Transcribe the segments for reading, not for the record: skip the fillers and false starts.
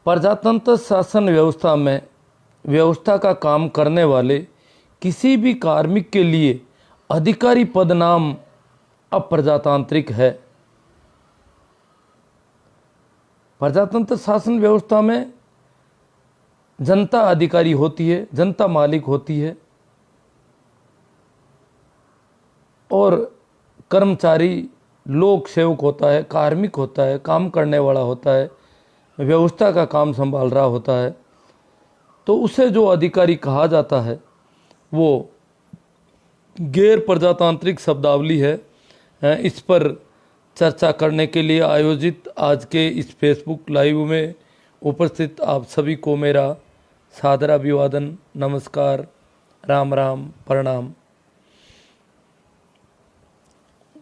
प्रजातंत्र शासन व्यवस्था में व्यवस्था का काम करने वाले किसी भी कार्मिक के लिए अधिकारी पद नाम अप्रजातांत्रिक है। प्रजातंत्र शासन व्यवस्था में जनता अधिकारी होती है, जनता मालिक होती है और कर्मचारी लोक सेवक होता है, कार्मिक होता है, काम करने वाला होता है, व्यवस्था का काम संभाल रहा होता है। तो उसे जो अधिकारी कहा जाता है वो गैर प्रजातांत्रिक शब्दावली है। इस पर चर्चा करने के लिए आयोजित आज के इस फेसबुक लाइव में उपस्थित आप सभी को मेरा सादर अभिवादन, नमस्कार, राम राम, प्रणाम।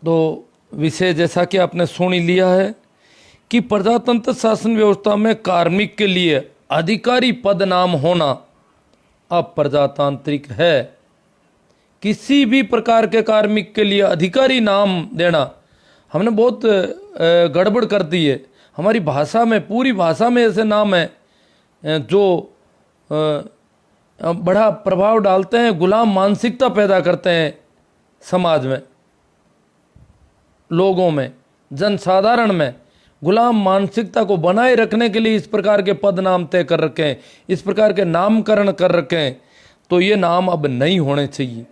तो विषय जैसा कि आपने सुन ही लिया है कि प्रजातंत्र शासन व्यवस्था में कार्मिक के लिए अधिकारी पद नाम होना अप्रजातांत्रिक है। किसी भी प्रकार के कार्मिक के लिए अधिकारी नाम देना हमने बहुत गड़बड़ कर दी है। हमारी भाषा में, पूरी भाषा में ऐसे नाम हैं जो बड़ा प्रभाव डालते हैं, गुलाम मानसिकता पैदा करते हैं समाज में, लोगों में, जनसाधारण में। गुलाम मानसिकता को बनाए रखने के लिए इस प्रकार के पद नाम तय कर रखे हैं, इस प्रकार के नामकरण कर रखे हैं। तो ये नाम अब नहीं होने चाहिए।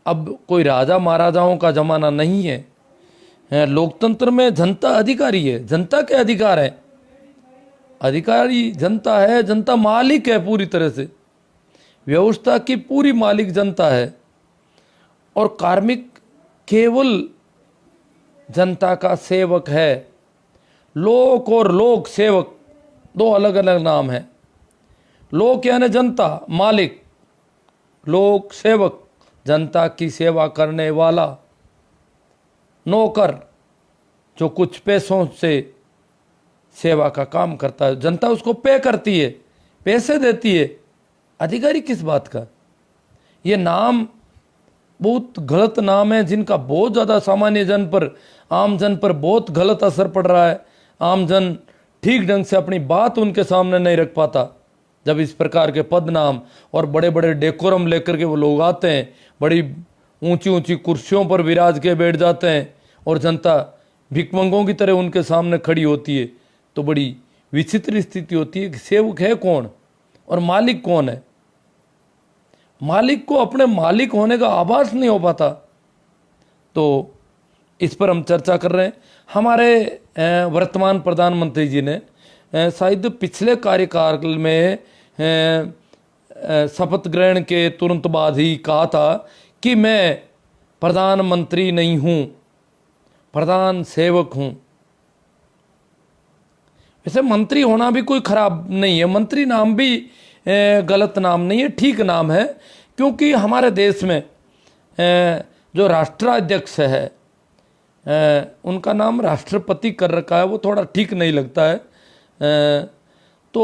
अब कोई राजा महाराजाओं का जमाना नहीं है। लोकतंत्र में जनता अधिकारी है, जनता के अधिकार है, अधिकारी जनता है, जनता मालिक है पूरी तरह से, व्यवस्था की पूरी मालिक जनता है और कार्मिक केवल जनता का सेवक है। लोक और लोक सेवक दो अलग अलग नाम है। लोक यानी जनता, मालिक, लोक सेवक जनता की सेवा करने वाला, नौकर जो कुछ पैसों से सेवा का काम करता है, जनता उसको पे करती है, पैसे देती है। अधिकारी किस बात का? ये नाम बहुत गलत नाम है जिनका बहुत ज़्यादा सामान्य जन पर, आम जन पर बहुत गलत असर पड़ रहा है। आम जन ठीक ढंग से अपनी बात उनके सामने नहीं रख पाता जब इस प्रकार के पद नाम और बड़े बड़े डेकोरम लेकर के वो लोग आते हैं, बड़ी ऊंची ऊंची कुर्सियों पर विराज के बैठ जाते हैं और जनता भिखमंगों की तरह उनके सामने खड़ी होती है। तो बड़ी विचित्र स्थिति होती है कि सेवक है कौन और मालिक कौन है। मालिक को अपने मालिक होने का आभास नहीं हो पाता। तो इस पर हम चर्चा कर रहे हैं। हमारे वर्तमान प्रधानमंत्री जी ने शायद पिछले कार्यकाल में शपथ ग्रहण के तुरंत बाद ही कहा था कि मैं प्रधानमंत्री नहीं हूँ, प्रधान सेवक हूँ। वैसे मंत्री होना भी कोई खराब नहीं है, मंत्री नाम भी गलत नाम नहीं है, ठीक नाम है। क्योंकि हमारे देश में जो राष्ट्राध्यक्ष है उनका नाम राष्ट्रपति कर रखा है, वो थोड़ा ठीक नहीं लगता है। तो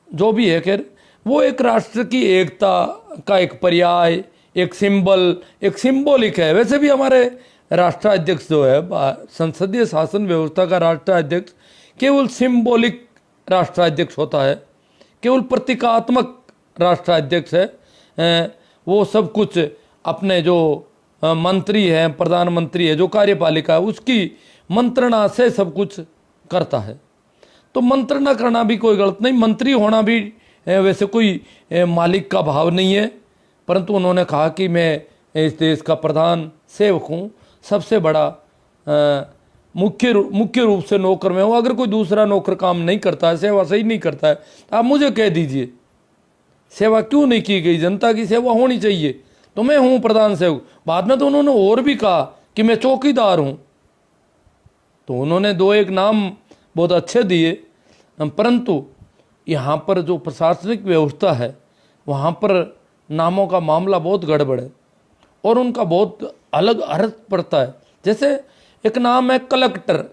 जो भी है, खैर वो एक राष्ट्र की एकता का एक पर्याय, एक सिंबल, एक सिंबॉलिक है। वैसे भी हमारे राष्ट्राध्यक्ष जो है, संसदीय शासन व्यवस्था का राष्ट्राध्यक्ष केवल सिंबॉलिक राष्ट्राध्यक्ष होता है, केवल प्रतीकात्मक राष्ट्राध्यक्ष है। वो सब कुछ अपने जो मंत्री हैं, प्रधानमंत्री है, जो कार्यपालिका है, उसकी मंत्रणा से सब कुछ करता है। तो मंत्रणा करना भी कोई गलत नहीं, मंत्री होना भी वैसे कोई मालिक का भाव नहीं है। परंतु उन्होंने कहा कि मैं इस देश का प्रधान सेवक हूँ, सबसे बड़ा मुख्य रूप से नौकर में हूँ। अगर कोई दूसरा नौकर काम नहीं करता है, सेवा सही नहीं करता है, तो आप मुझे कह दीजिए सेवा क्यों नहीं की गई, जनता की सेवा होनी चाहिए, तो मैं हूँ प्रधान सेवक। बाद में तो उन्होंने और भी कहा कि मैं चौकीदार हूँ। तो उन्होंने दो एक नाम बहुत अच्छे दिए, परंतु यहाँ पर जो प्रशासनिक व्यवस्था है वहाँ पर नामों का मामला बहुत गड़बड़ है और उनका बहुत अलग अर्थ पड़ता है। जैसे एक नाम है कलेक्टर,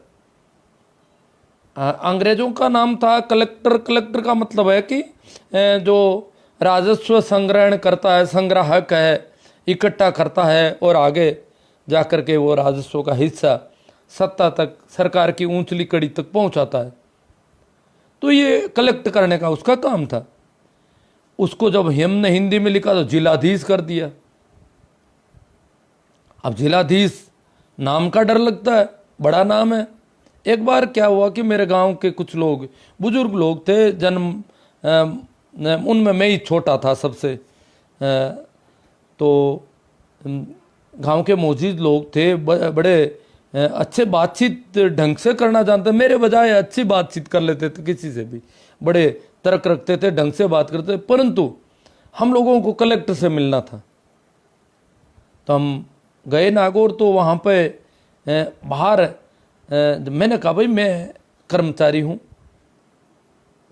अंग्रेजों का नाम था कलेक्टर। कलेक्टर का मतलब है कि जो राजस्व संग्रहण करता है, संग्राहक है, इकट्ठा करता है और आगे जाकर के वो राजस्व का हिस्सा सत्ता तक, सरकार की ऊंचली कड़ी तक पहुंचाता है। तो ये कलेक्ट करने का उसका काम था। उसको जब हमने हिंदी में लिखा तो जिलाधीश कर दिया। अब जिलाधीश नाम का डर लगता है, बड़ा नाम है। एक बार क्या हुआ कि मेरे गांव के कुछ लोग, बुजुर्ग लोग थे, जन्म उनमें मैं ही छोटा था सबसे, तो गांव के मौजूद लोग थे, बड़े अच्छे बातचीत ढंग से करना जानते, मेरे बजाय अच्छी बातचीत कर लेते थे, किसी से भी बड़े तर्क रखते थे, ढंग से बात करते। परंतु हम लोगों को कलेक्टर से मिलना था, तो हम गए नागौर। तो वहाँ पे बाहर मैंने कहा भाई मैं कर्मचारी हूँ,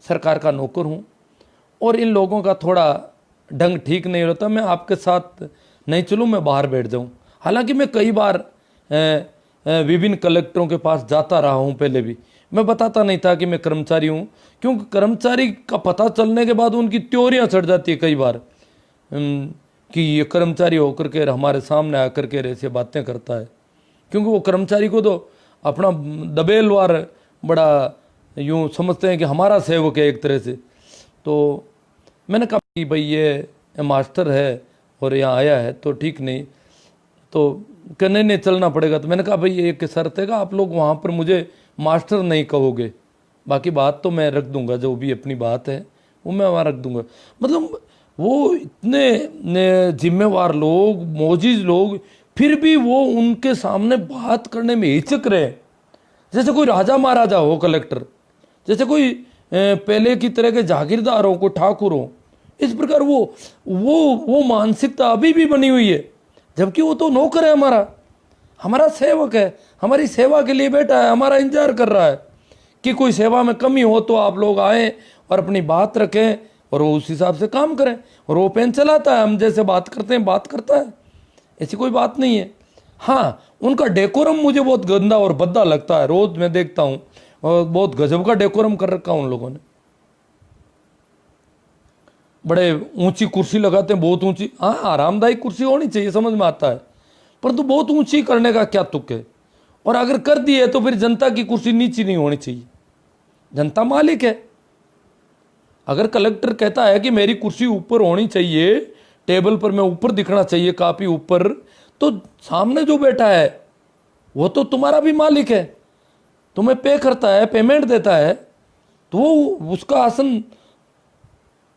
सरकार का नौकर हूँ, और इन लोगों का थोड़ा ढंग ठीक नहीं होता, मैं आपके साथ नहीं चलूँ, मैं बाहर बैठ जाऊँ। हालांकि मैं कई बार विभिन्न कलेक्टरों के पास जाता रहा हूँ, पहले भी मैं बताता नहीं था कि मैं कर्मचारी हूँ, क्योंकि कर्मचारी का पता चलने के बाद उनकी त्योरियाँ चढ़ जाती है कई बार कि ये कर्मचारी होकर के हमारे सामने आकर के ऐसे बातें करता है, क्योंकि वो कर्मचारी को तो अपना दबेलवार बड़ा यूँ समझते हैं कि हमारा सेवक है एक तरह से। तो मैंने कहा कि भाई ये मास्टर है और यहाँ आया है तो ठीक नहीं, तो कहने नहीं चलना पड़ेगा। तो मैंने कहा भाई एक शर्त है, आप लोग वहाँ पर मुझे मास्टर नहीं कहोगे, बाकी बात तो मैं रख दूंगा, जो भी अपनी बात है वो मैं वहाँ रख दूंगा। मतलब वो इतने जिम्मेवार लोग, मोजिज लोग, फिर भी वो उनके सामने बात करने में हिचक रहे, जैसे कोई राजा महाराजा हो कलेक्टर, जैसे कोई पहले की तरह के जागीरदार हो, कोई ठाकुर हो। इस प्रकार वो मानसिकता अभी भी बनी हुई है, जबकि वो तो नौकर है, हमारा सेवक है, हमारी सेवा के लिए बैठा है, हमारा इंतजार कर रहा है कि कोई सेवा में कमी हो तो आप लोग आएँ और अपनी बात रखें और वो उस हिसाब से काम करें। और वो पेन चलाता है, हम जैसे बात करते हैं बात करता है, ऐसी कोई बात नहीं है। हाँ, उनका डेकोरम मुझे बहुत गंदा और भद्दा लगता है, रोज मैं देखता हूँ, और बहुत गजब का डेकोरम कर रखा उन लोगों ने। बड़े ऊंची कुर्सी लगाते हैं, बहुत ऊंची। हाँ, आरामदायक कुर्सी होनी चाहिए, समझ में आता है, परंतु बहुत ऊंची करने का क्या तुक है। और अगर कर दी है तो फिर जनता की कुर्सी नीची नहीं होनी चाहिए, जनता मालिक है। अगर कलेक्टर कहता है कि मेरी कुर्सी ऊपर होनी चाहिए, टेबल पर मैं ऊपर दिखना चाहिए, काफी ऊपर, तो सामने जो बैठा है वो तो तुम्हारा भी मालिक है, तुम्हें पे करता है, पेमेंट देता है, तो वो उसका आसन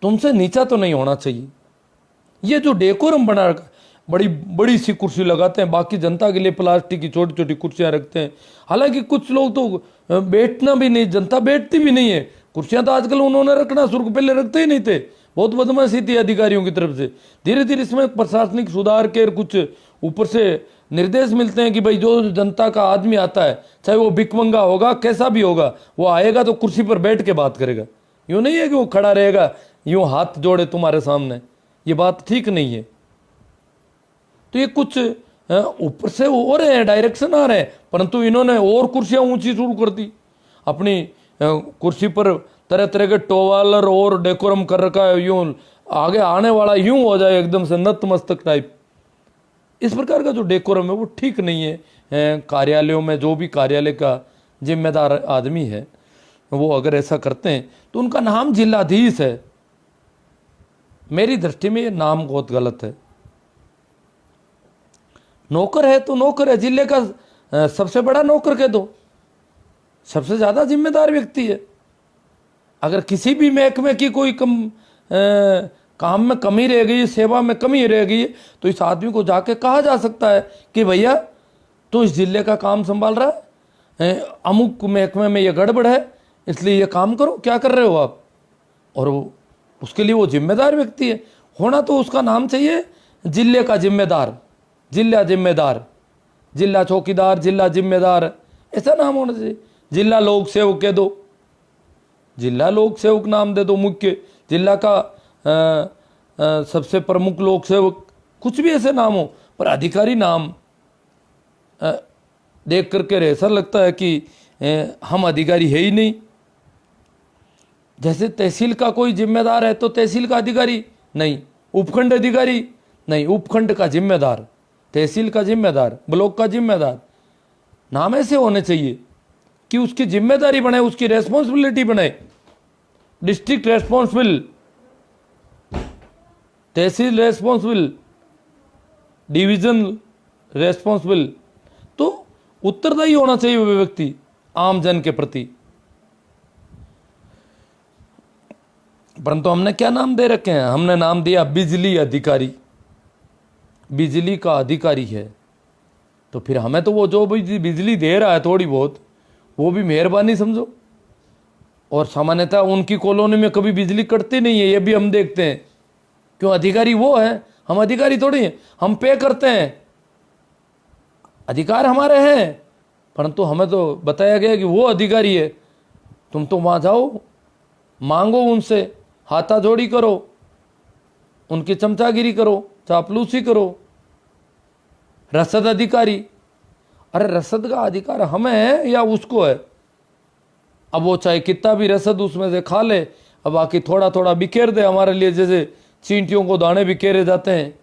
तुमसे नीचा तो नहीं होना चाहिए। ये जो डेकोरम बना रखा, बड़ी बड़ी सी कुर्सी लगाते हैं, बाकी जनता के लिए प्लास्टिक की छोटी छोटी कुर्सियां रखते हैं। हालांकि कुछ लोग तो बैठना भी नहीं, जनता बैठती भी नहीं है। कुर्सियां तो आजकल उन्होंने रखना शुरू, पहले रखते ही नहीं थे, बहुत बदमाशी थी अधिकारियों की तरफ से। धीरे धीरे इसमें प्रशासनिक सुधार के कुछ ऊपर से निर्देश मिलते हैं कि भाई जो जनता का आदमी आता है, चाहे वो भिकमंगा होगा, कैसा भी होगा, वो आएगा तो कुर्सी पर बैठ के बात करेगा। यूँ नहीं है कि वो खड़ा रहेगा यूँ हाथ जोड़े तुम्हारे सामने, ये बात ठीक नहीं है। तो ये कुछ ऊपर से हो रहे हैं, डायरेक्शन आ रहे हैं, परंतु इन्होंने और कुर्सियां ऊंची शुरू कर दी। अपनी कुर्सी पर तरह तरह के टोवालर और डेकोरम कर रखा है, यूं आगे आने वाला यूं हो जाए एकदम से नतमस्तक टाइप। इस प्रकार का जो डेकोरम है वो ठीक नहीं है। कार्यालयों में जो भी कार्यालय का जिम्मेदार आदमी है वो अगर ऐसा करते हैं तो उनका नाम जिलाधीश है। मेरी दृष्टि में ये नाम बहुत गलत है। नौकर है तो नौकर है, जिले का सबसे बड़ा नौकर कह दो, सबसे ज्यादा जिम्मेदार व्यक्ति है। अगर किसी भी महकमे की कोई काम में कमी रह गई, सेवा में कमी रह गई, तो इस आदमी को जाके कहा जा सकता है कि भैया तो इस जिले का काम संभाल रहा है, अमुक महकमे में ये गड़बड़ है, इसलिए ये काम करो, क्या कर रहे हो आप। और उसके लिए वो जिम्मेदार व्यक्ति है, होना तो उसका नाम चाहिए जिले का जिम्मेदार, जिला जिम्मेदार, जिला चौकीदार, जिला जिम्मेदार, ऐसा नाम होना चाहिए। जिला लोक सेवक कह दो, जिला लोक सेवक नाम दे दो, मुख्य जिला का सबसे प्रमुख लोक सेवक, कुछ भी ऐसे नाम हो, पर अधिकारी नाम देख करके ऐसा लगता है कि हम अधिकारी है ही नहीं। जैसे तहसील का कोई जिम्मेदार है तो तहसील का अधिकारी नहीं, उपखंड अधिकारी नहीं, उपखंड का जिम्मेदार, तहसील का जिम्मेदार, ब्लॉक का जिम्मेदार। नाम ऐसे होने चाहिए कि उसकी जिम्मेदारी बने, उसकी रेस्पॉन्सिबिलिटी बने। डिस्ट्रिक्ट रेस्पॉन्सिबल, तहसील रेस्पॉन्सिबल, डिवीजन रेस्पॉन्सिबल। तो उत्तरदायी होना चाहिए वो व्यक्ति आम जन के प्रति। परंतु हमने क्या नाम दे रखे हैं? हमने नाम दिया बिजली अधिकारी, बिजली का अधिकारी है। तो फिर हमें तो वो जो बिजली दे रहा है थोड़ी बहुत, वो भी मेहरबानी समझो। और सामान्यतः उनकी कॉलोनी में कभी बिजली कटती नहीं है, ये भी हम देखते हैं। क्यों? अधिकारी वो है, हम अधिकारी थोड़ी हैं। हम पे करते हैं, अधिकार हमारे हैं, परंतु हमें तो बताया गया कि वो अधिकारी है। तुम तो वहाँ जाओ, मांगो उनसे, हाथाजोड़ी करो, उनकी चमचागिरी करो, चापलूसी करो। रसद अधिकारी, अरे रसद का अधिकार हमें है या उसको है? अब वो चाहे कितना भी रसद उसमें से खा ले, अब बाकी थोड़ा थोड़ा बिखेर दे हमारे लिए, जैसे चींटियों को दाने बिखेरे जाते हैं।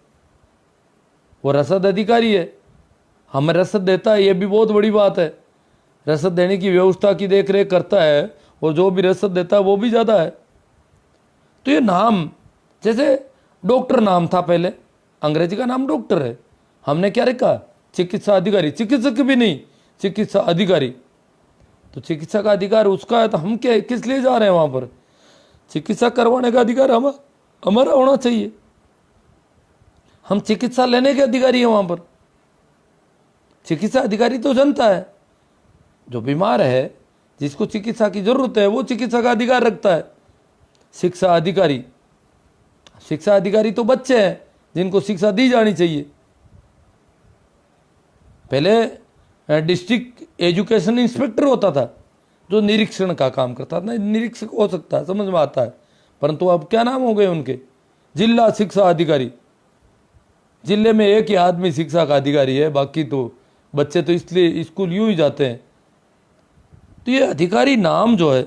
वो रसद अधिकारी है, हमें रसद देता है, ये भी बहुत बड़ी बात है। रसद देने की व्यवस्था की देख रेख करता है, और जो भी रसद देता है वो भी ज़्यादा है। तो ये नाम, जैसे डॉक्टर नाम था पहले, अंग्रेजी का नाम डॉक्टर है, हमने क्या रखा? चिकित्सा अधिकारी। चिकित्सक भी नहीं, चिकित्सा अधिकारी। तो चिकित्सा का अधिकार उसका है, तो हम क्या किस लिए जा रहे हैं वहाँ पर? चिकित्सा करवाने का अधिकार हमारा होना चाहिए। हम चिकित्सा लेने के अधिकारी हैं वहाँ पर। चिकित्सा अधिकारी तो जनता है, जो बीमार है, जिसको चिकित्सा की जरूरत है, वो चिकित्सा का अधिकार रखता है। शिक्षा अधिकारी, शिक्षा अधिकारी तो बच्चे हैं जिनको शिक्षा दी जानी चाहिए। पहले डिस्ट्रिक्ट एजुकेशन इंस्पेक्टर होता था, जो निरीक्षण का काम करता था। निरीक्षक हो सकता है, समझ में आता है, परंतु अब क्या नाम हो गए उनके? जिला शिक्षा अधिकारी। जिले में एक ही आदमी शिक्षा का अधिकारी है, बाकी तो बच्चे तो इसलिए स्कूल यूं ही जाते हैं। तो ये अधिकारी नाम जो है,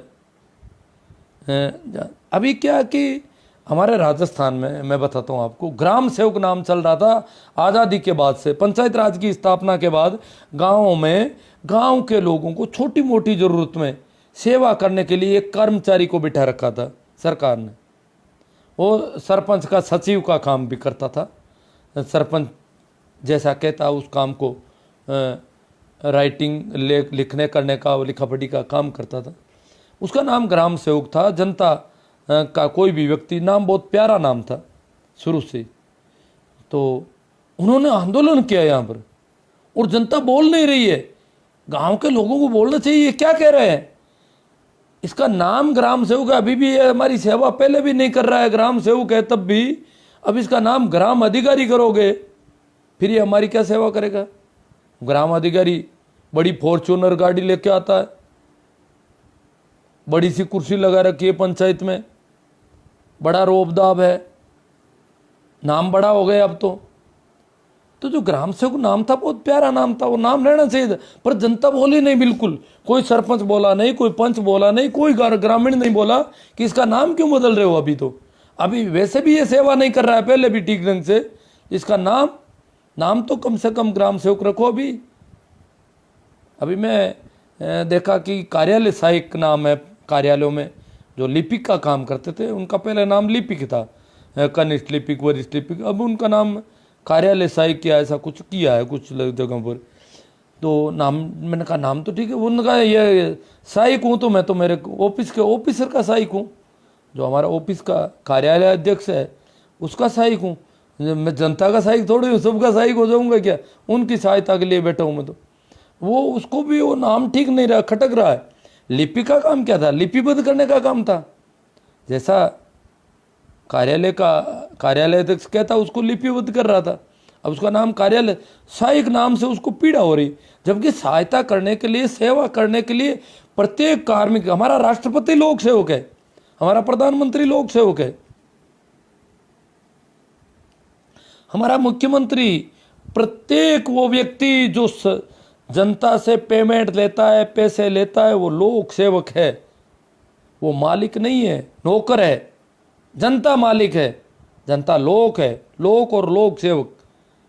अभी क्या कि हमारे राजस्थान में, मैं बताता हूँ आपको, ग्राम सेवक नाम चल रहा था आज़ादी के बाद से। पंचायत राज की स्थापना के बाद गाँवों में गांव के लोगों को छोटी मोटी ज़रूरत में सेवा करने के लिए एक कर्मचारी को बिठा रखा था सरकार ने। वो सरपंच का सचिव का काम भी करता था। सरपंच जैसा कहता उस काम को राइटिंग, लिखने करने का, लिखा पढ़ी का काम करता था। उसका नाम ग्राम सेवक था। जनता का कोई भी व्यक्ति, नाम बहुत प्यारा नाम था शुरू से। तो उन्होंने आंदोलन किया यहाँ पर, और जनता बोल नहीं रही है। गांव के लोगों को बोलना चाहिए, ये क्या कह रहे हैं? इसका नाम ग्राम सेवक है, अभी भी ये हमारी सेवा पहले भी नहीं कर रहा है, ग्राम सेवक है तब भी। अब इसका नाम ग्राम अधिकारी करोगे, फिर ये हमारी क्या सेवा करेगा? ग्राम अधिकारी बड़ी फॉर्च्यूनर गाड़ी लेके आता है, बड़ी सी कुर्सी लगा रखी है पंचायत में, बड़ा रोबदाब है, नाम बड़ा हो गया अब तो जो ग्राम सेवक नाम था बहुत प्यारा नाम था, वो नाम लेना चाहिए था। पर जनता बोली नहीं, बिल्कुल कोई सरपंच बोला नहीं, कोई पंच बोला नहीं, कोई ग्रामीण नहीं बोला कि इसका नाम क्यों बदल रहे हो। अभी वैसे भी ये सेवा नहीं कर रहा है, पहले भी ठीक ढंग से। इसका नाम तो कम से कम ग्राम सेवक रखो। अभी मैं देखा कि कार्यालय सहायक नाम है। कार्यालयों में जो लिपिक का काम करते थे, उनका पहले नाम लिपिक था, कनिष्ठ लिपिक, वरिष्ठ लिपिक। अब उनका नाम कार्यालय सहायक किया, ऐसा कुछ किया है कुछ जगहों पर। तो नाम, मैंने कहा नाम तो ठीक है। उन्होंने कहा ये सहायक हूँ तो मैं तो मेरे ऑफिस के ऑफिसर का सहायक हूँ, जो हमारा ऑफिस का कार्यालय अध्यक्ष है उसका सहायक हूँ। मैं जनता का सहायक थोड़ी हूँ, सबका सहायक हो जाऊँगा क्या? उनकी सहायता के लिए बैठा हूँ मैं। तो वो उसको भी वो नाम ठीक नहीं रहा, खटक रहा है। लिपि का काम क्या था? लिपिबद्ध करने का काम था। जैसा कार्यालय अध्यक्ष कहता, उसको लिपिबद्ध कर रहा था। अब उसका नाम कार्यालय सहायक नाम से उसको पीड़ा हो रही, जबकि सहायता करने के लिए, सेवा करने के लिए प्रत्येक कार्मिक, हमारा राष्ट्रपति लोक सेवक है, हमारा प्रधानमंत्री लोक सेवक है, हमारा मुख्यमंत्री, प्रत्येक वो व्यक्ति जो जनता से पेमेंट लेता है, पैसे लेता है, वो लोक सेवक है। वो मालिक नहीं है, नौकर है। जनता मालिक है, जनता लोक है। लोक और लोक सेवक,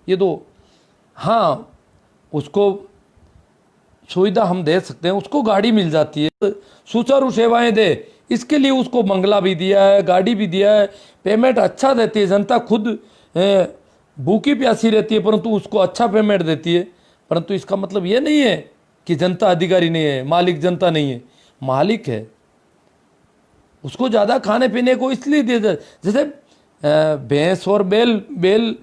ये दो। हाँ, उसको सुविधा हम दे सकते हैं, उसको गाड़ी मिल जाती है, सुचारू सेवाएं दे, इसके लिए उसको बंगला भी दिया है, गाड़ी भी दिया है, पेमेंट अच्छा देती है। जनता खुद भूखी प्यासी रहती है परंतु उसको अच्छा पेमेंट देती है। परंतु इसका मतलब ये नहीं है कि जनता अधिकारी नहीं है, मालिक जनता नहीं है, मालिक है। उसको ज़्यादा खाने पीने को इसलिए दिया जाए, जैसे भैंस और बैल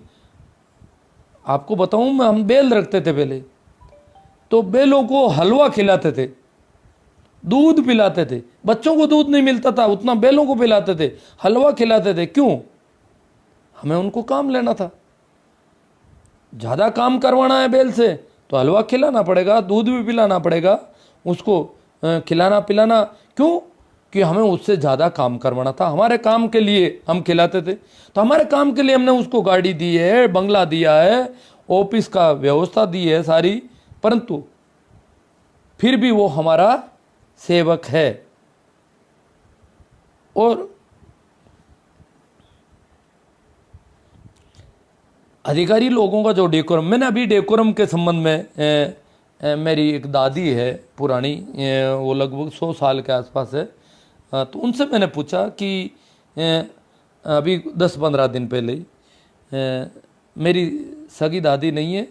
आपको बताऊं मैं, हम बैल रखते थे पहले, तो बैलों को हलवा खिलाते थे, दूध पिलाते थे। बच्चों को दूध नहीं मिलता था उतना बैलों को पिलाते थे, हलवा खिलाते थे। क्यों? हमें उनको काम लेना था। ज़्यादा काम करवाना है बैल से तो हलवा खिलाना पड़ेगा, दूध भी पिलाना पड़ेगा, उसको खिलाना पिलाना। क्यों? कि हमें उससे ज़्यादा काम करवाना था, हमारे काम के लिए हम खिलाते थे। तो हमारे काम के लिए हमने उसको गाड़ी दी है, बंगला दिया है, ऑफिस का व्यवस्था दी है सारी, परंतु फिर भी वो हमारा सेवक है। और अधिकारी लोगों का जो डेकोरम, मैंने अभी डेकोरम के संबंध में मेरी एक दादी है पुरानी, वो लगभग 100 साल के आसपास है, तो उनसे मैंने पूछा कि अभी 10-15 दिन पहले ही, मेरी सगी दादी नहीं है,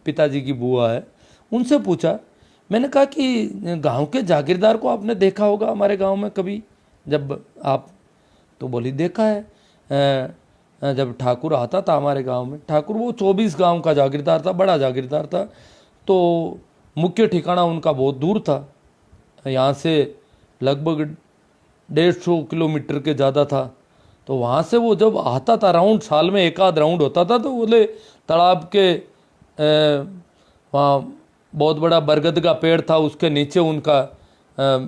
पिताजी की बुआ है, उनसे पूछा, मैंने कहा कि गांव के जागीरदार को आपने देखा होगा हमारे गांव में कभी जब आप, तो बोली देखा है, जब ठाकुर आता था हमारे गांव में, ठाकुर वो 24 गांव का जागीरदार था, बड़ा जागीरदार था, तो मुख्य ठिकाना उनका बहुत दूर था, यहाँ से लगभग 150 किलोमीटर के ज़्यादा था। तो वहाँ से वो जब आता था राउंड, साल में एक आध राउंड होता था, तो बोले तालाब के वहाँ बहुत बड़ा बरगद का पेड़ था, उसके नीचे उनका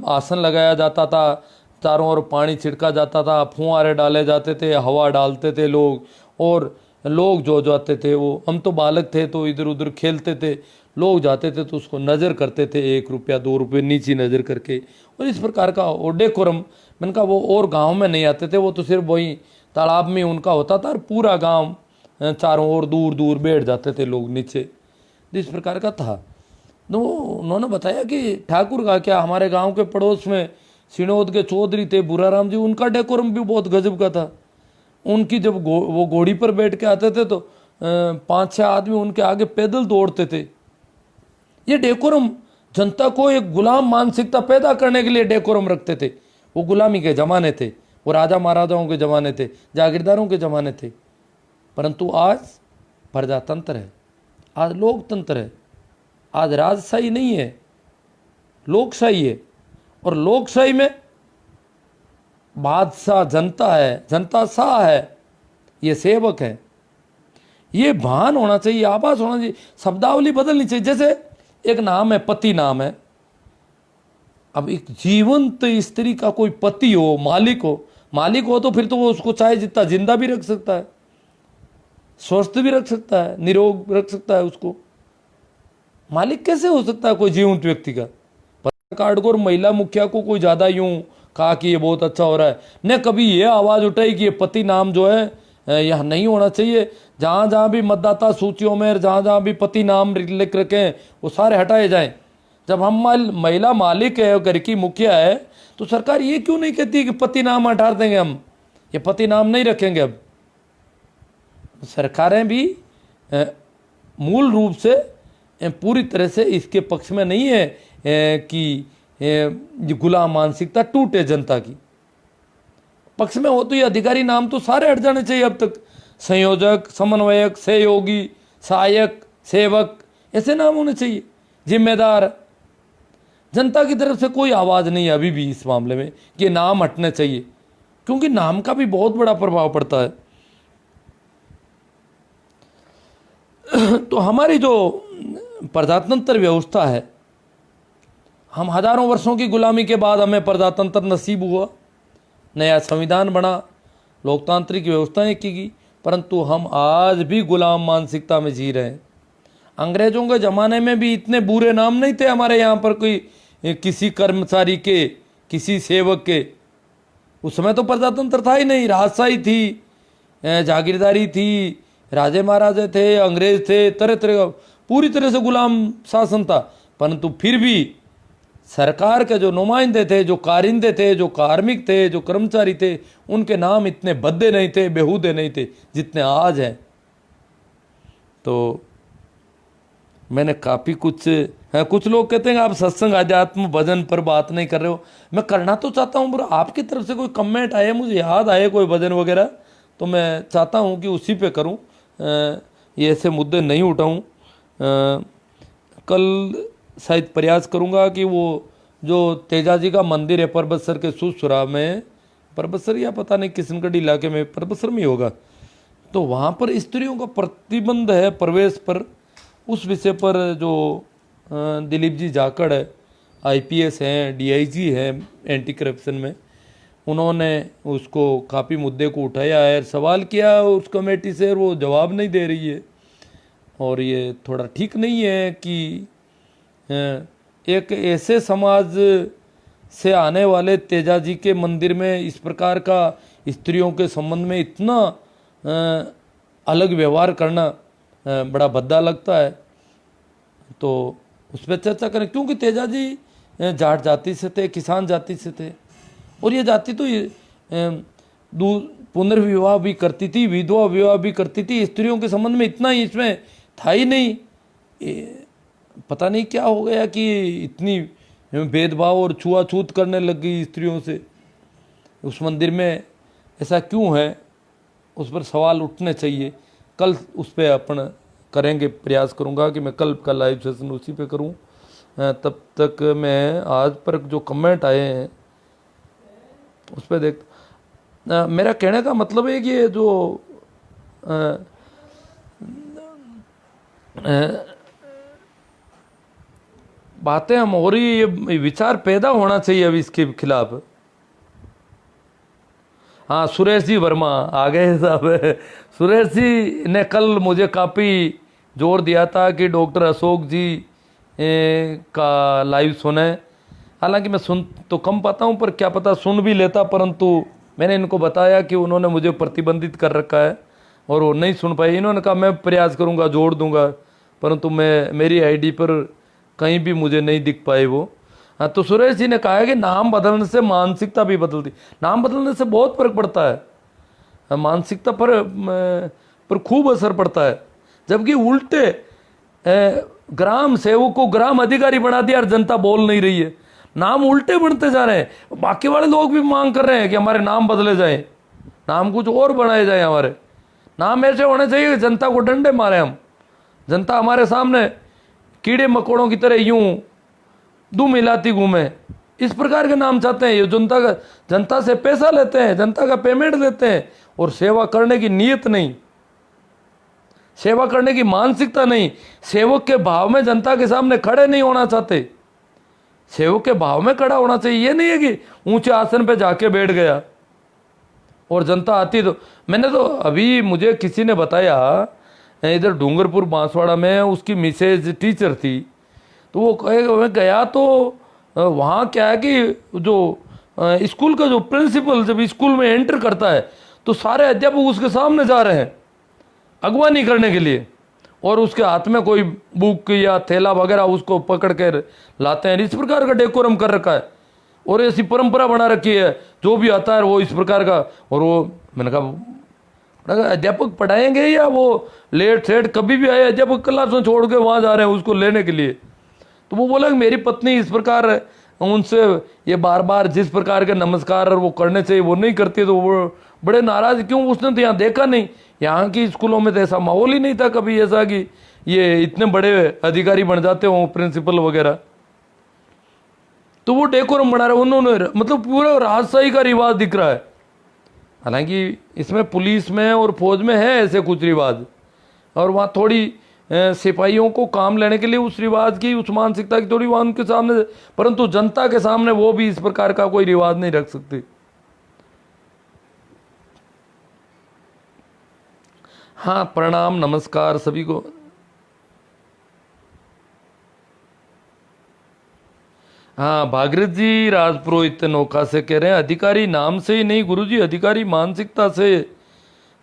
आसन लगाया जाता था, चारों ओर पानी छिड़का जाता था, फुहारे डाले जाते थे, हवा डालते थे लोग, और लोग जो जाते थे, वो हम तो बालक थे तो इधर उधर खेलते थे, लोग जाते थे तो उसको नज़र करते थे, 1 रुपया 2 रुपये नीची नज़र करके, और इस प्रकार का और डेकोरम। मैंने कहा वो और गांव में नहीं आते थे, वो तो सिर्फ वही तालाब में उनका होता था, और पूरा गांव चारों ओर दूर दूर बैठ जाते थे लोग नीचे, इस प्रकार का था। तो उन्होंने बताया कि ठाकुर का क्या, हमारे गांव के पड़ोस में सिनोद के चौधरी थे बुराराम जी, उनका डेकोरम भी बहुत गजब का था। उनकी जब वो घोड़ी पर बैठ के आते थे तो 5-6 आदमी उनके आगे पैदल दौड़ते थे। ये डेकोरम जनता को एक गुलाम मानसिकता पैदा करने के लिए डेकोरम रखते थे। वो गुलामी के ज़माने थे, वो राजा महाराजाओं के ज़माने थे, जागीरदारों के ज़माने थे। परंतु आज प्रजातंत्र है, आज लोकतंत्र है, आज राजशाही नहीं है, लोकशाही है। और लोकशाही में बादशाह जनता है, जनता शाह है, ये सेवक है। ये भान होना चाहिए, आभास होना चाहिए, शब्दावली बदलनी चाहिए। जैसे एक नाम है, पति नाम है। अब एक जीवंत स्त्री का कोई पति हो, मालिक हो तो फिर तो वो उसको चाहे जितना जिंदा भी रख सकता है, स्वस्थ भी रख सकता है, निरोग रख सकता है उसको। मालिक कैसे हो सकता है कोई जीवंत व्यक्ति का? कार्ड को और महिला मुखिया को कोई ज्यादा यूं कहा कि ये बहुत अच्छा हो रहा है, न कभी ये आवाज उठाई कि ये पति नाम जो है यह नहीं होना चाहिए। जहां जहां भी मतदाता सूचियों में, जहां जहां भी पति नाम लिख रखे वो सारे हटाए जाएं। जब हम महिला मालिक है, घर की मुखिया है, तो सरकार ये क्यों नहीं कहती कि पति नाम हटा देंगे, हम ये पति नाम नहीं रखेंगे। अब सरकारें भी मूल रूप से पूरी तरह से इसके पक्ष में नहीं है कि गुलाम मानसिकता टूटे जनता की पक्ष में हो, तो ये अधिकारी नाम तो सारे हट जाने चाहिए। अब तक संयोजक, समन्वयक, सहयोगी, सहायक, सेवक, ऐसे नाम होने चाहिए। जिम्मेदार। जनता की तरफ से कोई आवाज़ नहीं है अभी भी इस मामले में कि नाम हटने चाहिए, क्योंकि नाम का भी बहुत बड़ा प्रभाव पड़ता है। तो हमारी जो प्रजातंत्र व्यवस्था है, हम हजारों वर्षों की गुलामी के बाद हमें प्रजातंत्र नसीब हुआ, नया संविधान बना, लोकतांत्रिक व्यवस्थाएं की गई, परंतु हम आज भी गुलाम मानसिकता में जी रहे हैं। अंग्रेजों के ज़माने में भी इतने बुरे नाम नहीं थे हमारे यहाँ पर कोई किसी कर्मचारी के, किसी सेवक के। उस समय तो प्रजातंत्र था ही नहीं, राजशाही थी, जागीरदारी थी, राजे महाराजे थे, अंग्रेज थे, तरह तरह का पूरी तरह से गुलाम शासन था। परंतु फिर भी सरकार के जो नुमाइंदे थे, जो कारिंदे थे, जो कार्मिक थे, जो कर्मचारी थे, उनके नाम इतने भद्दे नहीं थे, बेहूदे नहीं थे जितने आज हैं। तो मैंने काफ़ी कुछ है, कुछ लोग कहते हैं आप सत्संग आध्यात्म भजन पर बात नहीं कर रहे हो। मैं करना तो चाहता हूँ, पर आपकी तरफ से कोई कमेंट आए, मुझे याद आए कोई भजन वगैरह, तो मैं चाहता हूँ कि उसी पे करूँ, ये ऐसे मुद्दे नहीं उठाऊँ। कल शायद प्रयास करूँगा कि वो जो तेजाजी का मंदिर है परबतसर के सुसुरा में, परबतसर या पता नहीं किशनगढ़ इलाके में, परबतसर में ही होगा, तो वहाँ पर स्त्रियों का प्रतिबंध है प्रवेश पर, उस विषय पर जो दिलीप जी जाखड़ है, आईपीएस हैं, डीआईजी हैं एंटी करप्शन में, उन्होंने उसको काफ़ी मुद्दे को उठाया है, सवाल किया उस कमेटी से, और वो जवाब नहीं दे रही है। और ये थोड़ा ठीक नहीं है कि एक ऐसे समाज से आने वाले तेजाजी के मंदिर में इस प्रकार का स्त्रियों के संबंध में इतना अलग व्यवहार करना बड़ा भद्दा लगता है। तो उस पर चर्चा करें, क्योंकि तेजाजी जाट जाति से थे, किसान जाति से थे, और ये जाति तो पुनर्विवाह भी करती थी, विधवा विवाह भी करती थी, स्त्रियों के संबंध में इतना ही इसमें था ही नहीं। पता नहीं क्या हो गया कि इतनी भेदभाव और छुआछूत करने लग गई स्त्रियों से उस मंदिर में, ऐसा क्यों है, उस पर सवाल उठने चाहिए। कल उस पर अपन करेंगे, प्रयास करूंगा कि मैं कल का लाइव सेशन उसी पे करूं। तब तक मैं आज पर जो कमेंट आए हैं उस पर देख, मेरा कहने का मतलब है कि ये जो बातें हम हो रही, ये विचार पैदा होना चाहिए अभी इसके खिलाफ। हाँ, सुरेश जी वर्मा आ गए साहब। सुरेश जी ने कल मुझे काफ़ी जोर दिया था कि डॉक्टर अशोक जी का लाइव सुने। हालांकि मैं सुन तो कम पाता हूँ, पर क्या पता सुन भी लेता, परंतु मैंने इनको बताया कि उन्होंने मुझे प्रतिबंधित कर रखा है और वो नहीं सुन पाए। इन्होंने कहा मैं प्रयास करूँगा, जोड़ दूंगा, परंतु मेरी आईडी पर कहीं भी मुझे नहीं दिख पाए वो। हाँ, तो सुरेश जी ने कहा है कि नाम बदलने से मानसिकता भी बदलती, नाम बदलने से बहुत फर्क पड़ता है, मानसिकता पर खूब असर पड़ता है। जबकि उल्टे ग्राम सेवक को ग्राम अधिकारी बना दिया और जनता बोल नहीं रही है, नाम उल्टे बनते जा रहे हैं। बाकी वाले लोग भी मांग कर रहे हैं कि हमारे नाम बदले जाएं, नाम कुछ और बनाए जाए, हमारे नाम ऐसे होने चाहिए कि जनता को डंडे मारे हम, जनता हमारे सामने कीड़े मकोड़ों की तरह यूं दुम मिलाती घूमे, इस प्रकार के नाम चाहते हैं। ये जनता से पैसा लेते हैं, जनता का पेमेंट लेते हैं, और सेवा करने की नीयत नहीं, सेवा करने की मानसिकता नहीं, सेवक के भाव में जनता के सामने खड़े नहीं होना चाहते। सेवक के भाव में खड़ा होना चाहिए, ये नहीं है कि ऊंचे आसन पे जाके बैठ गया और जनता आती। तो मैंने तो अभी मुझे किसी ने बताया, इधर डूंगरपुर बांसवाड़ा में उसकी मिसेज टीचर थी, तो वो मैं गया तो वहाँ क्या है कि जो स्कूल का जो प्रिंसिपल जब स्कूल में एंटर करता है तो सारे अध्यापक उसके सामने जा रहे हैं अगवानी करने के लिए, और उसके हाथ में कोई बुक या थैला वगैरह उसको पकड़ कर लाते हैं। इस प्रकार का डेकोरम कर रखा है और ऐसी परंपरा बना रखी है, जो भी आता है वो इस प्रकार का। और वो मैंने कहा अध्यापक पढ़ाएंगे या वो लेट सेट कभी भी आए अध्यापक क्लासों छोड़ के वहाँ जा रहे हैं उसको लेने के लिए। तो वो बोला कि मेरी पत्नी इस प्रकार उनसे ये बार बार जिस प्रकार के नमस्कार और वो करने चाहिए वो नहीं करती, तो वो बड़े नाराज। क्यों? उसने तो यहाँ देखा नहीं, यहाँ की स्कूलों में तो ऐसा माहौल ही नहीं था कभी ऐसा कि ये इतने बड़े अधिकारी बन जाते हो प्रिंसिपल वगैरह। तो वो डेकोरम बना रहे उन्होंने, मतलब पूरा राजशाही का रिवाज दिख रहा है। हालांकि इसमें पुलिस में और फौज में है ऐसे कुछ रिवाज, और वहाँ थोड़ी सिपाहियों को काम लेने के लिए उस रिवाज की, उस मानसिकता की थोड़ी वहाँ उनके सामने, परंतु जनता के सामने वो भी इस प्रकार का कोई रिवाज नहीं रख सकते। हाँ, प्रणाम नमस्कार सभी को। हाँ, भागीरथ जी राजपुरोहित नौका से कह रहे हैं अधिकारी नाम से ही नहीं गुरुजी, अधिकारी मानसिकता से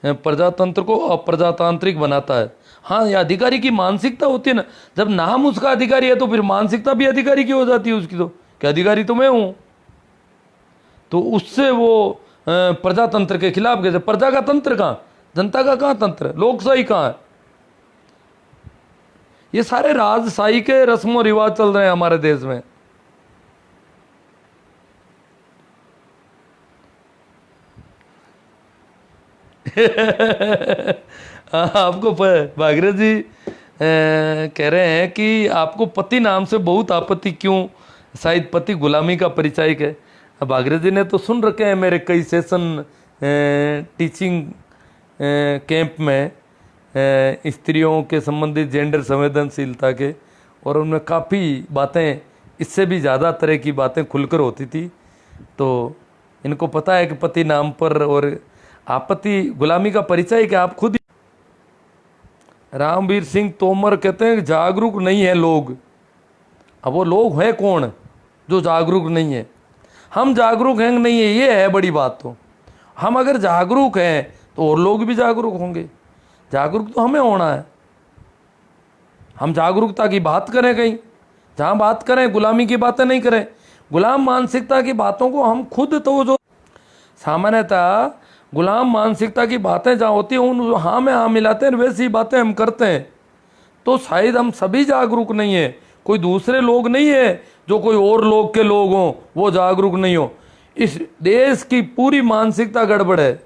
प्रजातंत्र को अप्रजातांत्रिक बनाता है। हाँ, ये अधिकारी की मानसिकता होती है ना, जब नाम उसका अधिकारी है तो फिर मानसिकता भी अधिकारी की हो जाती है उसकी, तो कि अधिकारी तो मैं हूं। तो उससे वो प्रजातंत्र के खिलाफ गए। प्रजा का तंत्र कहाँ, जनता का कहाँ तंत्र, लोकशाही कहाँ है? ये सारे राजशाही के रस्मों रिवाज चल रहे हैं हमारे देश में। आपको भागीरथ जी कह रहे हैं कि आपको पति नाम से बहुत आपत्ति क्यों, शायद पति गुलामी का परिचायक है। भागीरथ जी ने तो सुन रखे हैं मेरे कई सेशन टीचिंग कैंप में स्त्रियों के संबंधित जेंडर संवेदनशीलता के, और उनमें काफ़ी बातें इससे भी ज़्यादा तरह की बातें खुलकर होती थी। तो इनको पता है कि पति नाम पर और आपत्ति गुलामी का परिचय कि आप खुद। रामवीर सिंह तोमर कहते हैं कि जागरूक नहीं है लोग। अब वो लोग हैं कौन जो जागरूक नहीं है? हम जागरूक हैं नहीं है, ये है बड़ी बात। तो हम अगर जागरूक हैं तो और लोग भी जागरूक होंगे। जागरूक तो हमें होना है। हम जागरूकता की बात करें, कहीं जहाँ बात करें गुलामी की बातें नहीं करें। गुलाम मानसिकता की बातों को हम खुद, तो जो सामान्यतः गुलाम मानसिकता की बातें जहाँ होती हैं उन हाँ में हाँ मिलाते हैं, वैसी बातें हम करते हैं। तो शायद हम सभी जागरूक नहीं है, कोई दूसरे लोग नहीं है जो कोई और लोग के लोग हों वो जागरूक नहीं हो। इस देश की पूरी मानसिकता गड़बड़ है।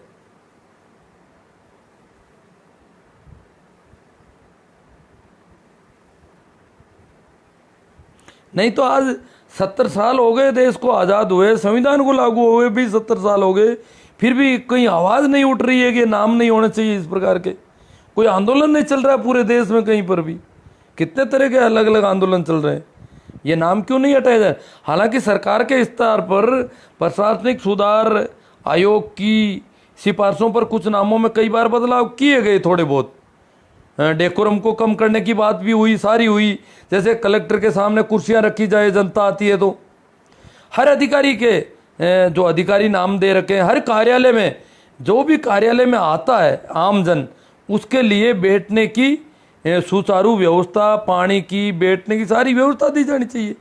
नहीं तो आज 70 साल हो गए देश को आज़ाद हुए, संविधान को लागू हुए भी 70 साल हो गए, फिर भी कहीं आवाज़ नहीं उठ रही है कि नाम नहीं होने चाहिए इस प्रकार के। कोई आंदोलन नहीं चल रहा पूरे देश में कहीं पर भी। कितने तरह के अलग अलग आंदोलन चल रहे हैं, ये नाम क्यों नहीं हटाया जाए? हालांकि सरकार के स्तर पर प्रशासनिक सुधार आयोग की सिफारिशों पर कुछ नामों में कई बार बदलाव किए गए, थोड़े बहुत डेकोरम को कम करने की बात भी हुई, सारी हुई। जैसे कलेक्टर के सामने कुर्सियां रखी जाए, जनता आती है तो हर अधिकारी के जो अधिकारी नाम दे रखे हैं, हर कार्यालय में जो भी कार्यालय में आता है आमजन, उसके लिए बैठने की सुचारू व्यवस्था, पानी की, बैठने की सारी व्यवस्था दी जानी चाहिए।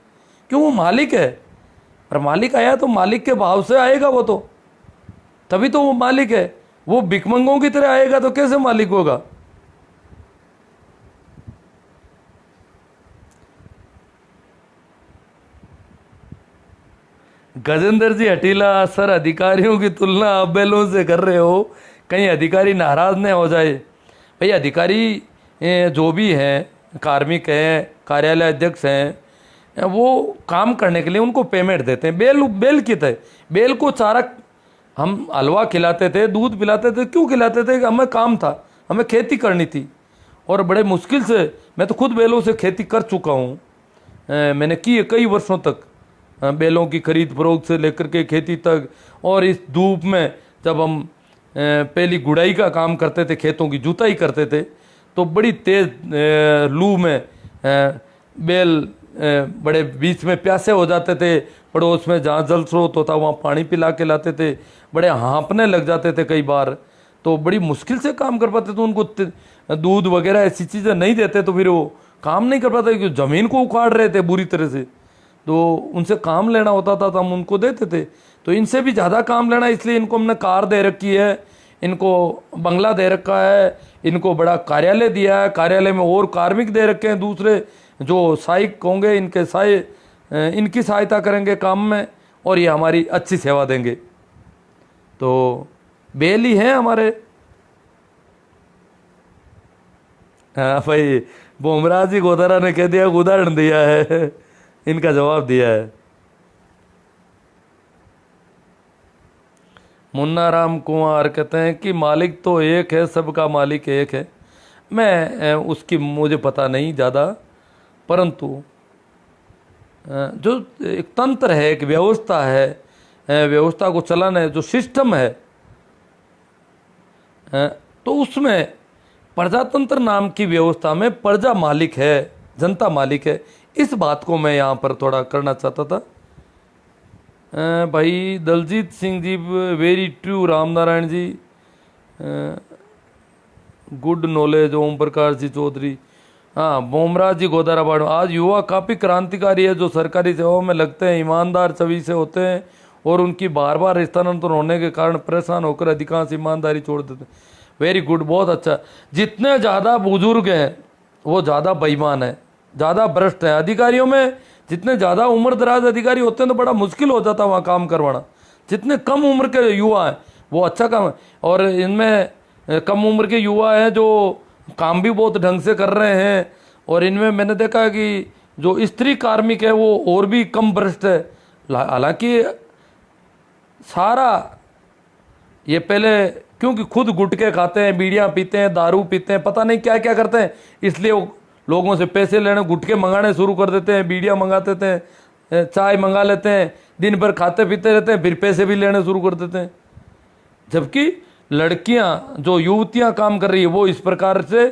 क्यों? वो मालिक है, और मालिक आया तो मालिक के भाव से आएगा वो, तो तभी तो वो मालिक है। वो भिखमंगों की तरह आएगा तो कैसे मालिक होगा? गजेंद्र जी हटीला, सर अधिकारियों की तुलना आप बैलों से कर रहे हो, कहीं अधिकारी नाराज न हो जाए। भाई अधिकारी जो भी हैं, कार्मिक हैं, कार्यालय अध्यक्ष हैं, वो काम करने के लिए उनको पेमेंट देते हैं। बेल की तरह बेल को चारा, हम हलवा खिलाते थे, दूध पिलाते थे, क्यों खिलाते थे? कि हमें काम था, हमें खेती करनी थी, और बड़े मुश्किल से, मैं तो खुद बैलों से खेती कर चुका हूँ, मैंने की है कई वर्षों तक, बैलों की खरीद फरोख्त से लेकर के खेती तक। और इस धूप में जब हम पहली गुड़ाई का काम करते थे, खेतों की जुताई करते थे, तो बड़ी तेज लू में बैल बड़े बीच में प्यासे हो जाते थे। पड़ोस में जहाँ जल स्रोत होता वहाँ पानी पिला के लाते थे, बड़े हाँपने लग जाते थे कई बार, तो बड़ी मुश्किल से काम कर पाते थे। उनको दूध वगैरह ऐसी चीज़ें नहीं देते तो फिर वो काम नहीं कर पाते, क्योंकि ज़मीन को उखाड़ रहे थे बुरी तरह से। तो उनसे काम लेना होता था तो हम उनको देते थे। तो इनसे भी ज़्यादा काम लेना, इसलिए इनको हमने कार दे रखी है, इनको बंगला दे रखा है, इनको बड़ा कार्यालय दिया है, कार्यालय में और कार्मिक दे रखे हैं दूसरे जो सहायक होंगे, इनकी सहायता करेंगे काम में, और ये हमारी अच्छी सेवा देंगे। तो बेल ही हैं हमारे। हाँ भाई, बुमराह जी गोदारा ने कह दिया, उदाहरण दिया है, इनका जवाब दिया है। मुन्ना राम कुमार कहते हैं कि मालिक तो एक है, सबका मालिक एक है। मैं उसकी मुझे पता नहीं ज़्यादा, परंतु जो एक तंत्र है, एक व्यवस्था है, व्यवस्था को चलाना जो सिस्टम है, तो उसमें प्रजातंत्र नाम की व्यवस्था में प्रजा मालिक है, जनता मालिक है। इस बात को मैं यहाँ पर थोड़ा करना चाहता था। भाई दलजीत सिंह जी, वेरी ट्रू। रामनारायण जी, गुड नॉलेज ओम प्रकाश जी चौधरी। हाँ, बोमराज जी गोदाराबाड़ में, आज युवा काफ़ी क्रांतिकारी है जो सरकारी सेवाओं में लगते हैं, ईमानदार छवि से होते हैं और उनकी बार बार स्थानांतरण होने के कारण परेशान होकर अधिकांश ईमानदारी छोड़ देते हैं। वेरी गुड, बहुत अच्छा। जितने ज़्यादा बुजुर्ग हैं वो ज़्यादा बेईमान है, ज़्यादा भ्रष्ट है। अधिकारियों में जितने ज़्यादा उम्र दराज अधिकारी होते हैं तो बड़ा मुश्किल हो जाता है वहाँ काम करवाना। जितने कम उम्र के युवा हैं वो अच्छा काम है, और इनमें कम उम्र के युवा हैं जो काम भी बहुत ढंग से कर रहे हैं। और इनमें मैंने देखा है कि जो स्त्री कार्मिक है वो और भी कम भ्रष्ट है। हालांकि सारा ये पहले क्योंकि खुद गुटखे खाते हैं, बीड़ियाँ पीते हैं, दारू पीते हैं, पता नहीं क्या क्या करते हैं, इसलिए वो लोगों से पैसे लेने, गुटखे मंगाने शुरू कर देते हैं, बीड़ियाँ मंगा देते हैं, चाय मंगा लेते हैं, दिन भर खाते पीते रहते हैं, फिर पैसे भी लेने शुरू कर देते हैं। जबकि लड़कियां, जो युवतियां काम कर रही है वो इस प्रकार से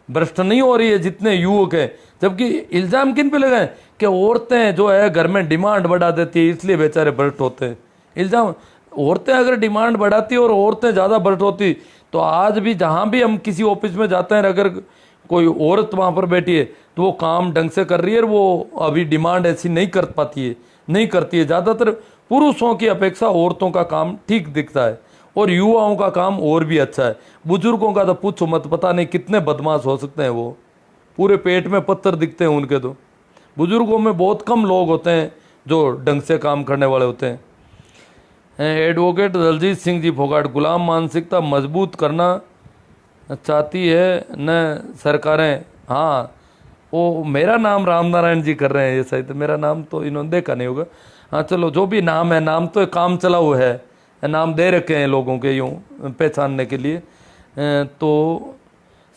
भ्रष्ट नहीं हो रही है जितने युवक हैं। जबकि इल्ज़ाम किन पे लगाएं कि औरतें जो है घर में डिमांड बढ़ा देती है इसलिए बेचारे भ्रष्ट होते हैं। इल्ज़ाम, औरतें अगर डिमांड बढ़ाती और औरतें ज़्यादा भ्रष्ट होती तो आज भी जहाँ भी हम किसी ऑफिस में जाते हैं अगर कोई औरत वहाँ पर बैठी है तो वो काम ढंग से कर रही है, और वो अभी डिमांड ऐसी नहीं कर पाती है, नहीं करती है। ज़्यादातर पुरुषों की अपेक्षा औरतों का काम ठीक दिखता है और युवाओं का काम और भी अच्छा है। बुजुर्गों का तो पूछो मत, पता नहीं कितने बदमाश हो सकते हैं, वो पूरे पेट में पत्थर दिखते हैं उनके। तो बुजुर्गों में बहुत कम लोग होते हैं जो ढंग से काम करने वाले होते हैं। एडवोकेट दलजीत सिंह जी फोगाट, गुलाम मानसिकता मजबूत करना चाहती है न सरकारें। हाँ, वो मेरा नाम रामनारायण जी कर रहे हैं ये, सही तो मेरा नाम तो इन्होंने देखा नहीं होगा। हाँ चलो, जो भी नाम है, नाम तो काम चलाऊ है, नाम दे रखे हैं लोगों के यूँ पहचानने के लिए। तो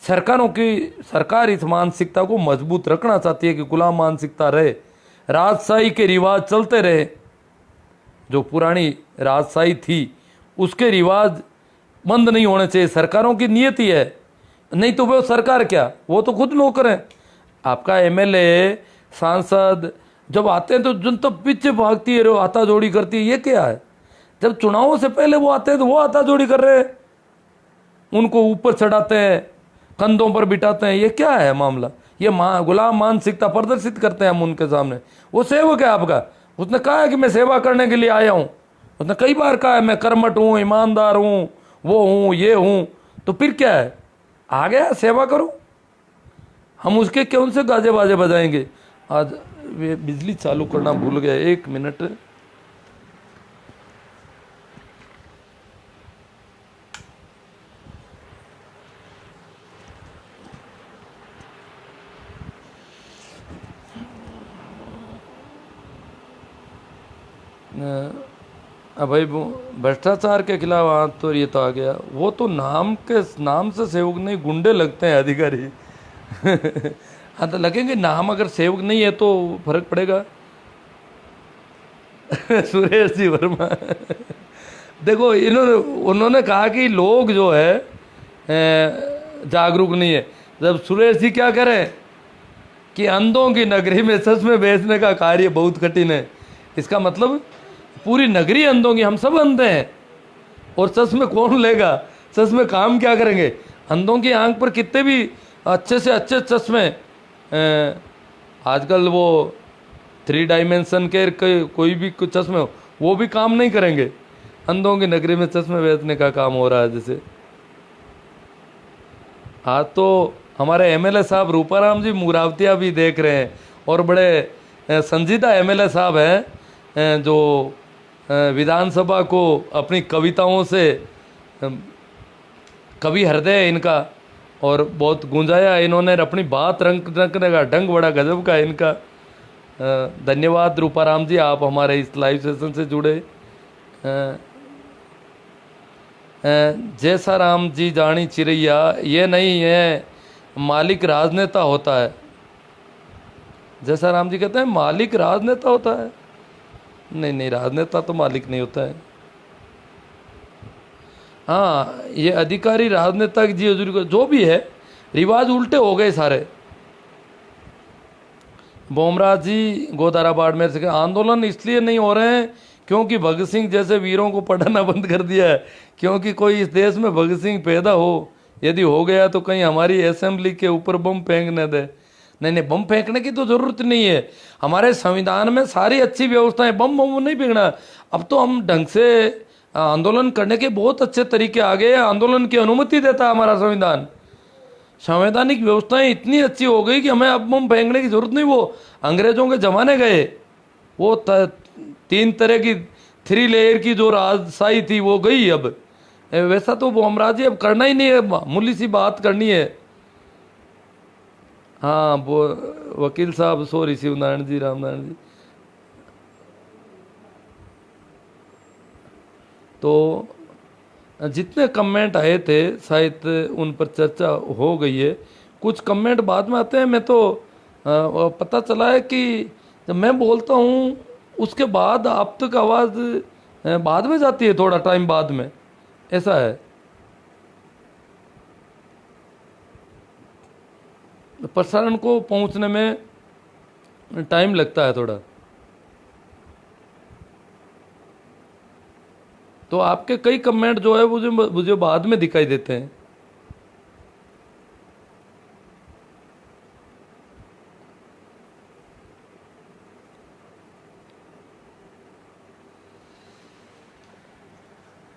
सरकार इस मानसिकता को मजबूत रखना चाहती है कि गुलाम मानसिकता रहे, राजशाही के रिवाज चलते रहे। जो पुरानी राजशाही थी उसके रिवाज बंद नहीं होने चाहिए, सरकारों की नियति है। नहीं तो वो सरकार क्या, वो तो खुद नौकर है। आपका एमएलए, सांसद जब आते हैं तो जनता पीछे भागती है, हाथा जोड़ी करती है, ये क्या है? जब चुनावों से पहले वो आते हैं तो वो हाथा जोड़ी कर रहे हैं, उनको ऊपर चढ़ाते हैं, कंधों पर बिठाते हैं, ये क्या है मामला? ये गुलाम मानसिकता प्रदर्शित करते हैं हम उनके सामने। वो सेवक है आपका, उसने कहा है कि मैं सेवा करने के लिए आया हूँ, उसने कई बार कहा है मैं कर्मठ हूँ, ईमानदार हूँ, वो हूँ, ये हूँ, तो फिर क्या है? आ गया, सेवा करो। हम उसके क्यों से गाजे बाजे बजाएंगे? आज वे बिजली चालू करना भूल गए, 1 मिनट। अब भाई भ्रष्टाचार के खिलाफ हाथ तो ये तो आ गया, वो तो नाम से सेवक नहीं, गुंडे लगते हैं अधिकारी। हाँ तो लगेंगे, नाम अगर सेवक नहीं है तो फर्क पड़ेगा। सुरेश जी वर्मा देखो, उन्होंने कहा कि लोग जो है जागरूक नहीं है। जब सुरेश जी क्या करें कि अंधों की नगरी में चश्मे बेचने का कार्य बहुत कठिन है। इसका मतलब पूरी नगरी अंधों की, हम सब अंधे हैं, और चश्मे कौन लेगा? चश्मे काम क्या करेंगे? अंधों की आंख पर कितने भी अच्छे से अच्छे चश्मे, आजकल वो 3 डायमेंशन के कोई भी चश्मे हो वो भी काम नहीं करेंगे। अंधों की नगरी में चश्मे बेचने का काम हो रहा है। जैसे आज तो हमारे एमएलए साहब रूपाराम जी मुरावतिया भी देख रहे हैं, और बड़े संजीदा एमएलए साहब हैं जो विधानसभा को अपनी कविताओं से, कवि हृदय इनका, और बहुत गूंजाया इन्होंने, अपनी बात रखने का ढंग बड़ा गजब का इनका। धन्यवाद रूपाराम जी, आप हमारे इस लाइव सेशन से जुड़े। जैसा राम जी जानी चिड़ैया, ये नहीं है मालिक राजनेता होता है। जैसा राम जी कहते हैं मालिक राजनेता होता है। नहीं, राजनेता तो मालिक नहीं होता है। हाँ, ये अधिकारी राजनेता की जी हजूरी को, जो भी है, रिवाज उल्टे हो गए सारे। बोमराज जी गोदारा बाड़मेर से, आंदोलन इसलिए नहीं हो रहे हैं क्योंकि भगत सिंह जैसे वीरों को पढ़ाना बंद कर दिया है। क्योंकि कोई इस देश में भगत सिंह पैदा हो यदि हो गया तो कहीं हमारी असेंबली के ऊपर बम फेंकने दे। नहीं नहीं, बम फेंकने की तो जरूरत नहीं है, हमारे संविधान में सारी अच्छी व्यवस्थाएं, बम बम नहीं फेंकना। अब तो हम ढंग से आंदोलन करने के बहुत अच्छे तरीके आ गए हैं, आंदोलन की अनुमति देता है हमारा संविधान। संवैधानिक व्यवस्थाएं इतनी अच्छी हो गई कि हमें अब बम फेंकने की जरूरत नहीं। वो अंग्रेजों के जमाने गए, वो 3 तरह की 3 लेयर की जो राजशाही थी वो गई। अब वैसा तो वो हमराजी अब करना ही नहीं है, मामूली सी बात करनी है। हाँ वो वकील साहब, सॉरी शिवनारायण जी, रामनारायण जी, तो जितने कमेंट आए थे शायद उन पर चर्चा हो गई है। कुछ कमेंट बाद में आते हैं। मैं तो पता चला है कि जब मैं बोलता हूँ उसके बाद आप तक आवाज़ बाद में जाती है, थोड़ा टाइम बाद में, ऐसा है। प्रसारण को पहुंचने में टाइम लगता है थोड़ा, तो आपके कई कमेंट जो है मुझे बाद में दिखाई देते हैं।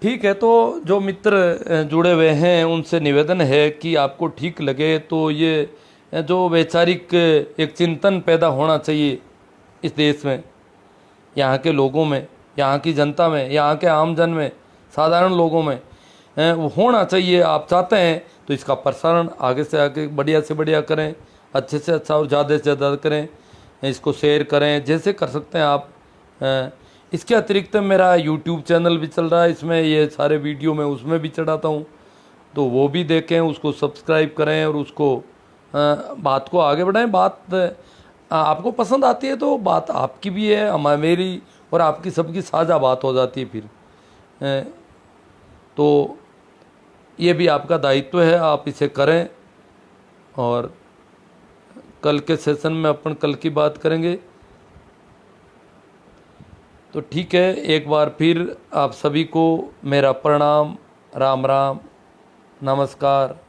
ठीक है, तो जो मित्र जुड़े हुए हैं उनसे निवेदन है कि आपको ठीक लगे तो ये जो वैचारिक एक चिंतन पैदा होना चाहिए इस देश में, यहाँ के लोगों में, यहाँ की जनता में, यहाँ के आमजन में, साधारण लोगों में वो होना चाहिए। आप चाहते हैं तो इसका प्रसारण आगे से आगे बढ़िया से बढ़िया करें, अच्छे से अच्छा और ज़्यादा से ज़्यादा करें, इसको शेयर करें, जैसे कर सकते हैं आप। इसके अतिरिक्त मेरा यूट्यूब चैनल भी चल रहा है, इसमें ये सारे वीडियो मैं उसमें भी चढ़ाता हूँ, तो वो भी देखें, उसको सब्सक्राइब करें और उसको बात को आगे बढ़ाएं। बात आपको पसंद आती है तो बात आपकी भी है, मेरी और आपकी सबकी साझा बात हो जाती है फिर। तो ये भी आपका दायित्व है, आप इसे करें। और कल के सेशन में अपन कल की बात करेंगे। तो ठीक है, एक बार फिर आप सभी को मेरा प्रणाम, राम राम, नमस्कार।